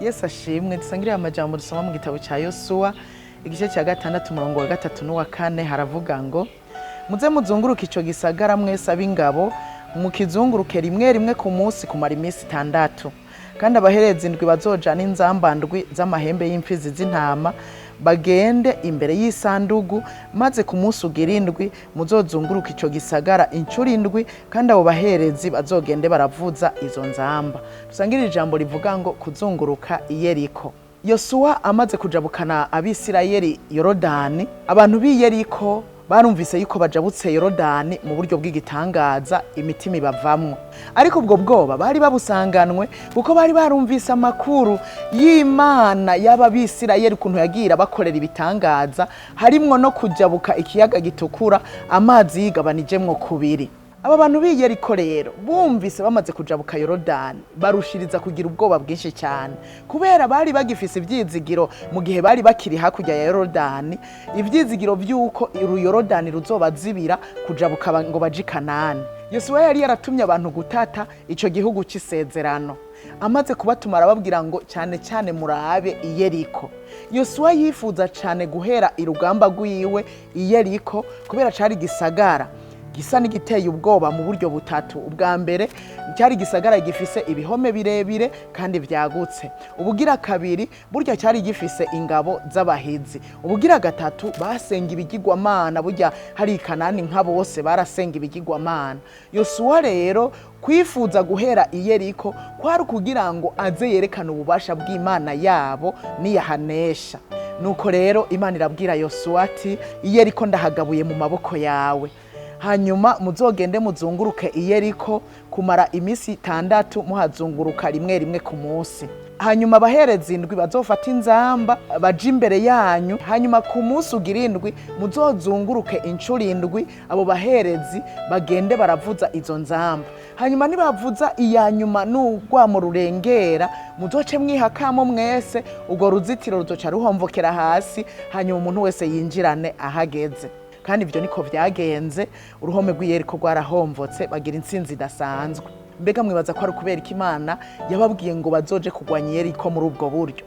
Yesu ashimwe. Dusangire amajambo dusoma mu gitabo cya Yosuwa igice cya 6 umurongo wa 3 n'uwa 4 haravuga ngo muze muzunguruka ico gisagara mwese ab'ingabo mukizunguruke rimwe ku munsi kumara iminsi 6 kandi abaherezi indwi bazojana inzambandwi z'amahembe y'imfizi z'intama bagende imbere y'isandugu maze ku munsi ugira indwi muzozunguruka ico gisagara incuro indwi kandi abo baherezi bazogende baravuza izo nzamba. Dusangire ijambo rivuga ngo kuzunguruka YERIKO. Yosuwa amaze kujabukana abisirayeli Yorodani, abantu b'i YERIKO barumvise yuko bajabutse Yorodani mu buryo bw'igitangaza imitima ibavamwo. Ariko ubwo bwoba bari babusanganwe kuko bari barumvise amakuru y'Imana y'ababisirayeli kuntu yagira bakorera ibitangaza, harimwo no kujabuka ikiyaga gitukura amazi yigabanijemwo kubiri. Aba bantu b'i YERIKO rero bumvise bamaze kujabuka Yorodani barushiriza kugira ubwoba bwinshi cyane kubera bari bagifise ivyizigiro mu gihe bari bakiri hakurya ya Yorodani, ivyizigiro byuko Yorodani ruzobazibira kujabuka ngo baje Kanani. Yosuwa yari yaratumye abantu gutata ico gihugu c'isezerano, amaze kubatuma arababwira ngo cyane murabe YERIKO. Yosuwa yifuza cyane guhera irugamba rwiwe YERIKO kubera cari gisagara gisa n'igiteye ubwoba mu buryo butatu. Ubwa mbere cyari gisagara gifise ibihome birebire kandi vyagutse. Ubugira kabiri burya cyari gifise ingabo z'abahizi. Ubugira gatatu basenga ibigirwamana, burya hari Kanani nka bose barasenga ibigirwamana. Yosuwa rero kwifuza guhera YERIKO kwari kugira ngo aze yerekana ububasha bw'Imana yabo niyahanesha. Nuko rero Imana irabwira Yosuwa ati YERIKO ndahagabuye mu maboko yawe, hanyuma muzogende muzunguruke YERIKO kumara iminsi 6 muhazunguruka rimwe ku munsi. Hanyuma abaherezi indwi bazofata inzamba baje imbere yanyu, hanyuma ku munsi ugira indwi muzozunguruke incuro indwi abo baherezi bagende baravuza izo nzamba. Hanyuma nibavuza iya nyuma n'urwamo rurengera muzoce mwihakamo mwese, ubwo ruzitiro ruzoca ruhomvokera hasi, hanyuma umuntu wese yinjirane ahageze. Kandi ivyo niko vyagenze, uruhome rw'YERIKO rwarahomvotse bagira intsinzi idasanzwe. Mbega mwibaza ko ari kubera Imana yababwiye ngo bazoje kugwanya YERIKO muri ubwo buryo?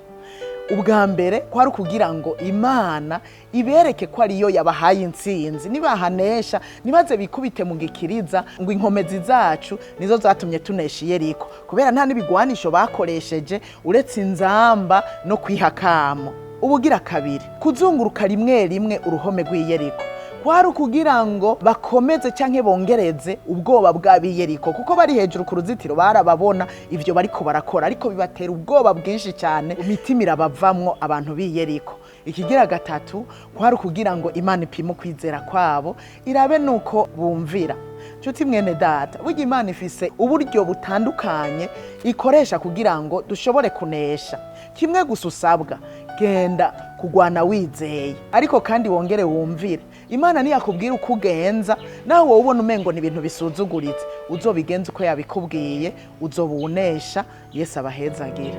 Ubwa mbere kwari kugira ngo Imana ibereke ko ariyo yabahaye intsinzi, nibahanesha nibaze bikubite mu gikiriza ngo inkomezi zacu nizo zatumye tunesha YERIKO, kubera nta nibigwanisho bakoresheje uretse inzamba no kwihakamo. Ubugira kabiri kuzunguruka rimwe uruhome rw'YERIKO kwari kugira ngo bakomeze canke bongereze ubwoba bw'abi YERIKO, kuko bari hejuru ku ruzitiro barababona ivyo bariko barakora, ariko bibatera ubwoba bwinshi cyane, imitima irabavamwo abantu b'i YERIKO. Ikigira gatatu kwari kugira ngo Imana ipime kwizera kwabo irabe nuko bumvira. Nshuti mwene data, burya Imana ifise uburyo butandukanye ikoresha kugira ngo dushobore kunesha. Kimwe gusa usabwa, genda kugwana wizeye, ariko kandi wongere wumvire. Imana niyakubwira uko ugenza, nawe wowe ubona umengo ni ibintu bisuzuguritse, uzobigenza uko yabikubwiye, uzobunesha. Yesu abahezagira.